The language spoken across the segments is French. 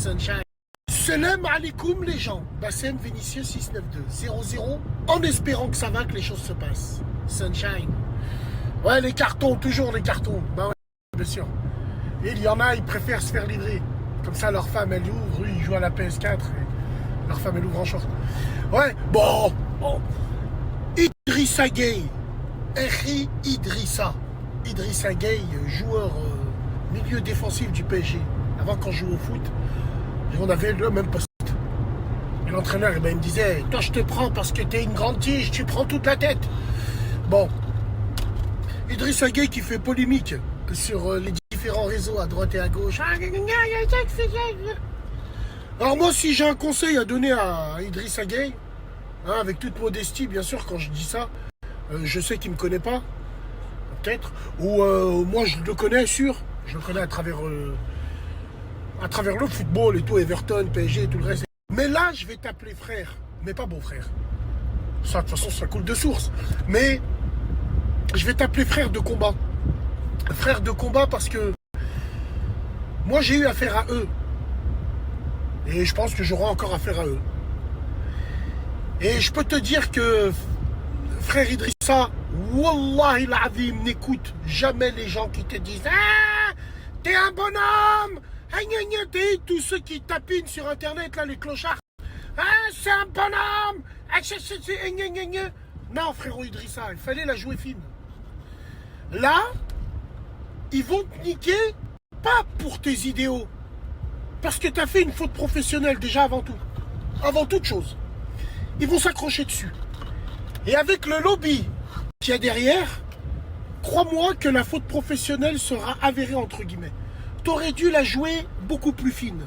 Sunshine. Salam alaikum les gens. Bassem Vénitieux 692 00 en espérant que ça va, que les choses se passent. Sunshine. Ouais, les cartons, toujours les cartons. Bah ouais, bien sûr. Et il y en a, ils préfèrent se faire livrer. Comme ça, leur femme, elle ouvre, ils jouent à la PS4. Et leur femme, elle ouvre en short. Ouais, bon. Idrissa Gueye. Eri Idrissa. Idrissa Gueye, joueur milieu défensif du PSG. Avant, quand je jouais au foot, on avait le même poste. Et l'entraîneur, il me disait, toi, je te prends parce que t'es une grande tige, tu prends toute la tête. Bon. Idrissa Gueye qui fait polémique sur les différents réseaux à droite et à gauche. Alors moi, si j'ai un conseil à donner à Idrissa Gueye, hein, avec toute modestie, bien sûr, quand je dis ça, je sais qu'il ne me connaît pas, peut-être, ou moi je le connais, sûr, je le connais à travers le football et tout, Everton, PSG et tout le reste. Mais là, je vais t'appeler frère, mais pas beau-frère. Ça, de toute façon, ça coule de source. Mais je vais t'appeler frère de combat. Frère de combat parce que moi, j'ai eu affaire à eux. Et je pense que j'aurai encore affaire à eux. Et je peux te dire que frère Idrissa, Wallahi l'azim, n'écoute jamais les gens qui te disent « Ah, t'es un bonhomme !» Tous ceux qui tapinent sur internet, là, les clochards. « Ah, c'est un bonhomme !» Non, frérot Idrissa, il fallait la jouer fine. Là, ils vont te niquer, pas pour tes idéaux. Parce que t'as fait une faute professionnelle déjà avant tout. Avant toute chose. Ils vont s'accrocher dessus. Et avec le lobby qu'il y a derrière, crois-moi que la faute professionnelle sera avérée entre guillemets. T'aurais dû la jouer beaucoup plus fine.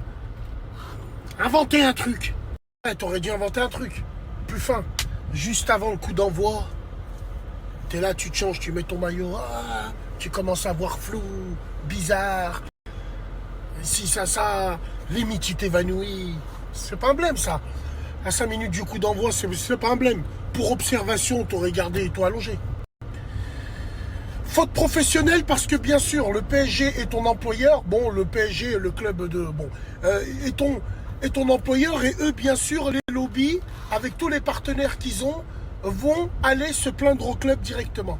Inventer un truc. Ouais, t'aurais dû inventer un truc plus fin. Juste avant le coup d'envoi, t'es là, tu te changes, tu mets ton maillot, tu commences à voir flou, bizarre. Si ça, limite tu t'évanouis. C'est pas un blême ça. À 5 minutes du coup d'envoi, c'est pas un blême. Pour observation, t'aurais gardé toi allongé. Faute professionnelle parce que bien sûr, le PSG est ton employeur. Bon, le PSG, le club de... Bon, est ton employeur et eux, bien sûr, les lobbies, avec tous les partenaires qu'ils ont, vont aller se plaindre au club directement.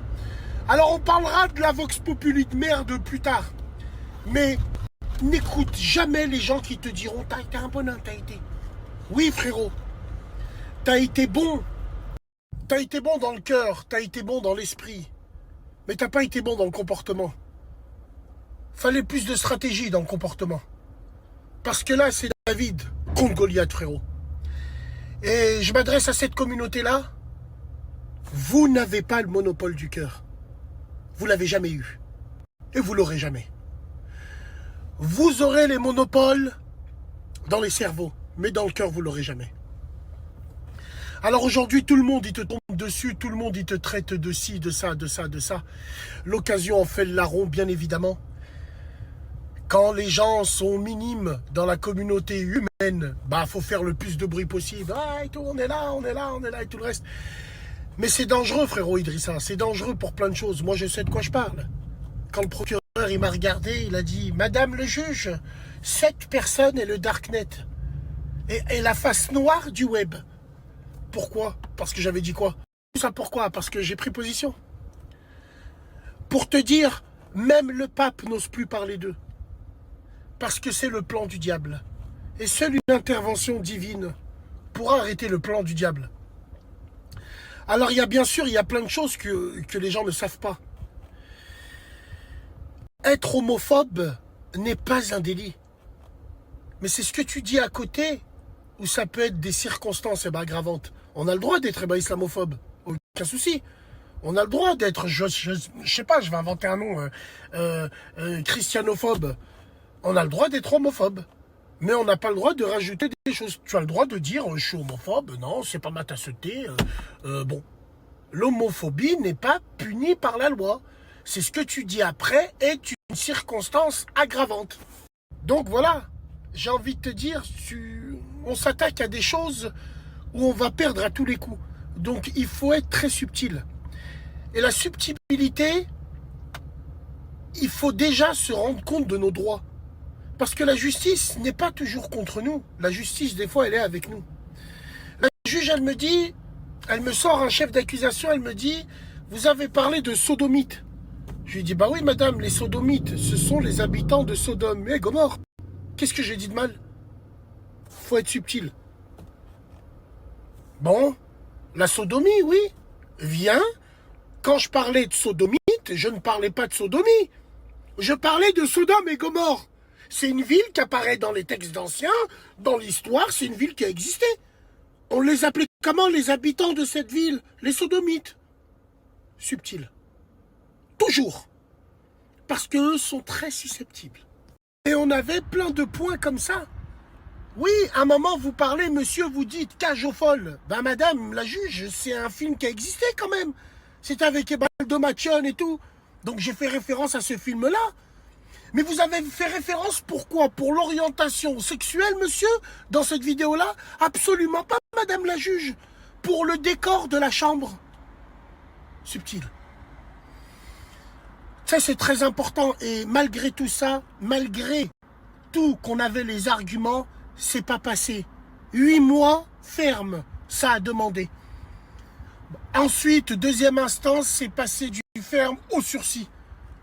Alors, on parlera de la Vox Populi de merde plus tard. Mais n'écoute jamais les gens qui te diront « T'as été un bonhomme, t'as été... » Oui, frérot. T'as été bon. T'as été bon dans le cœur, t'as été bon dans l'esprit. Mais t'as pas été bon dans le comportement. Fallait plus de stratégie dans le comportement. Parce que là, c'est David contre Goliath, frérot. Et je m'adresse à cette communauté-là. Vous n'avez pas le monopole du cœur. Vous l'avez jamais eu. Et vous l'aurez jamais. Vous aurez les monopoles dans les cerveaux. Mais dans le cœur, vous l'aurez jamais. Alors aujourd'hui, tout le monde, il te tombe dessus, tout le monde, il te traite de ci, de ça, de ça, de ça. L'occasion en fait le larron, bien évidemment. Quand les gens sont minimes dans la communauté humaine, bah, faut faire le plus de bruit possible. Ah, et tout, on est là, on est là, on est là, et tout le reste. Mais c'est dangereux, frérot Idrissa, c'est dangereux pour plein de choses. Moi, je sais de quoi je parle. Quand le procureur, il m'a regardé, il a dit, Madame le juge, cette personne est le Darknet. Et la face noire du web. Pourquoi? Parce que j'avais dit quoi? Tout ça pourquoi? Parce que j'ai pris position. Pour te dire, même le pape n'ose plus parler d'eux. Parce que c'est le plan du diable. Et seule une intervention divine pourra arrêter le plan du diable. Alors bien sûr, il y a plein de choses que les gens ne savent pas. Être homophobe n'est pas un délit. Mais c'est ce que tu dis à côté où ça peut être des circonstances aggravantes. On a le droit d'être islamophobe, aucun souci. On a le droit d'être, je sais pas, je vais inventer un nom, christianophobe. On a le droit d'être homophobe. Mais on n'a pas le droit de rajouter des choses. Tu as le droit de dire, je suis homophobe, non, c'est pas ma tasse de thé. Bon, l'homophobie n'est pas punie par la loi. C'est ce que tu dis après est une circonstance aggravante. Donc voilà, j'ai envie de te dire, on s'attaque à des choses où on va perdre à tous les coups. Donc il faut être très subtil. Et la subtilité, il faut déjà se rendre compte de nos droits. Parce que la justice n'est pas toujours contre nous. La justice, des fois, elle est avec nous. La juge, elle me dit, elle me sort un chef d'accusation, elle me dit, vous avez parlé de sodomites. Je lui dis, bah oui, madame, les sodomites, ce sont les habitants de Sodome et Gomorrhe. Qu'est-ce que j'ai dit de mal? Faut être subtil. Bon, la sodomie, oui, vient. Quand je parlais de sodomite, je ne parlais pas de sodomie. Je parlais de Sodome et Gomorrhe. C'est une ville qui apparaît dans les textes anciens, dans l'histoire, c'est une ville qui a existé. On les appelait comment, les habitants de cette ville? Les sodomites. Subtil. Toujours. Parce qu'eux sont très susceptibles. Et on avait plein de points comme ça. Oui, à un moment, vous parlez, monsieur, vous dites cage aux folles. Ben, madame, la juge, c'est un film qui a existé quand même. C'est avec Ebaldo Macion et tout. Donc, j'ai fait référence à ce film-là. Mais vous avez fait référence pourquoi? Pour l'orientation sexuelle, monsieur, dans cette vidéo-là? Absolument pas, madame la juge. Pour le décor de la chambre. Subtil. Ça, c'est très important. Et malgré tout ça, malgré tout qu'on avait les arguments, c'est pas passé. 8 mois ferme, ça a demandé. Ensuite, deuxième instance, c'est passé du ferme au sursis.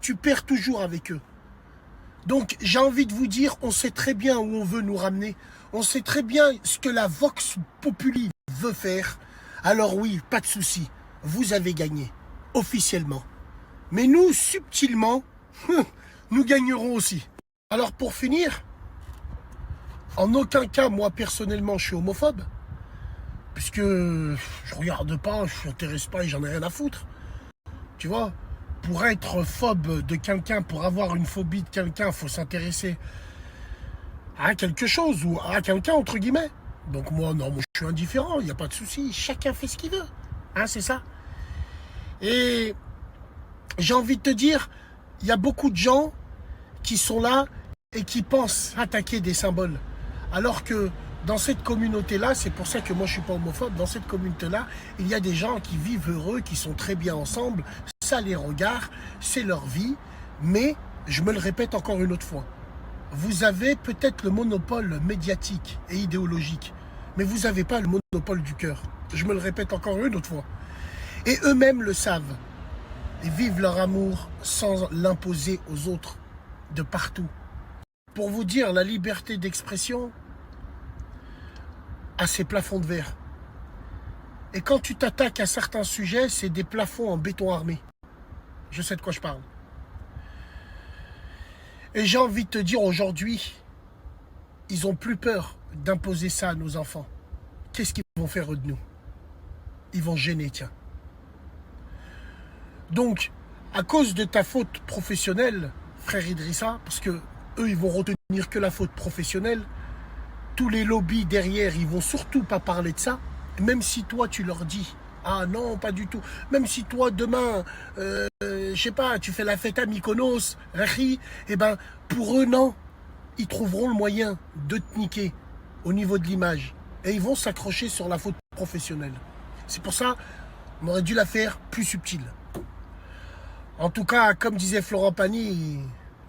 Tu perds toujours avec eux. Donc, j'ai envie de vous dire, on sait très bien où on veut nous ramener. On sait très bien ce que la Vox Populi veut faire. Alors oui, pas de souci, vous avez gagné, officiellement. Mais nous, subtilement, nous gagnerons aussi. Alors pour finir, en aucun cas, moi personnellement, je suis homophobe. Puisque je regarde pas, je m'intéresse pas et j'en ai rien à foutre. Tu vois, pour être phobe de quelqu'un, pour avoir une phobie de quelqu'un, il faut s'intéresser à quelque chose ou à quelqu'un, entre guillemets. Donc moi, non, moi, je suis indifférent, il n'y a pas de souci. Chacun fait ce qu'il veut. Hein, c'est ça. Et j'ai envie de te dire, il y a beaucoup de gens qui sont là et qui pensent attaquer des symboles. Alors que dans cette communauté-là, c'est pour ça que moi je ne suis pas homophobe, dans cette communauté-là, il y a des gens qui vivent heureux, qui sont très bien ensemble, ça les regarde, c'est leur vie, mais je me le répète encore une autre fois, vous avez peut-être le monopole médiatique et idéologique, mais vous n'avez pas le monopole du cœur. Je me le répète encore une autre fois. Et eux-mêmes le savent. Et vivent leur amour sans l'imposer aux autres, de partout. Pour vous dire, la liberté d'expression a ses plafonds de verre. Et quand tu t'attaques à certains sujets, c'est des plafonds en béton armé. Je sais de quoi je parle. Et j'ai envie de te dire aujourd'hui, ils n'ont plus peur d'imposer ça à nos enfants. Qu'est-ce qu'ils vont faire eux de nous? Ils vont gêner, tiens. Donc, à cause de ta faute professionnelle, frère Idrissa, parce que eux, ils vont retenir que la faute professionnelle, tous les lobbies derrière, ils vont surtout pas parler de ça, même si toi, tu leur dis, ah non, pas du tout, même si toi, demain, je sais pas, tu fais la fête à Mykonos, eh ben, pour eux, non, ils trouveront le moyen de te niquer au niveau de l'image, et ils vont s'accrocher sur la faute professionnelle. C'est pour ça, on aurait dû la faire plus subtile. En tout cas, comme disait Florent Pagny,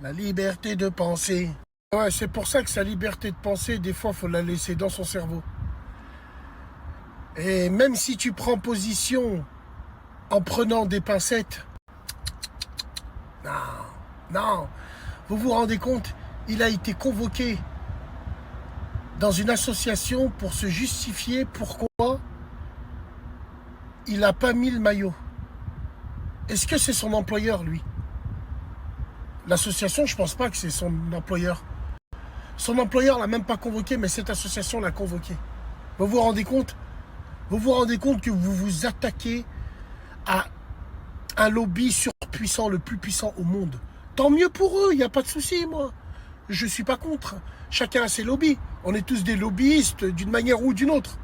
la liberté de penser. Ouais, c'est pour ça que sa liberté de penser, des fois, il faut la laisser dans son cerveau. Et même si tu prends position en prenant des pincettes, non, vous vous rendez compte, il a été convoqué dans une association pour se justifier pourquoi il n'a pas mis le maillot. Est-ce que c'est son employeur, lui? L'association, je ne pense pas que c'est son employeur. Son employeur ne l'a même pas convoqué, mais cette association l'a convoqué. Vous vous rendez compte? Vous vous rendez compte que vous vous attaquez à un lobby surpuissant, le plus puissant au monde. Tant mieux pour eux, il n'y a pas de souci, moi. Je ne suis pas contre. Chacun a ses lobbies. On est tous des lobbyistes d'une manière ou d'une autre.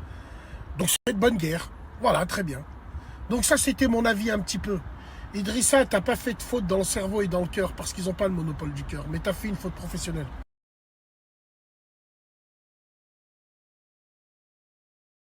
Donc c'est une bonne guerre. Voilà, très bien. Donc ça, c'était mon avis un petit peu. Idrissa, t'as pas fait de faute dans le cerveau et dans le cœur parce qu'ils n'ont pas le monopole du cœur, mais t'as fait une faute professionnelle.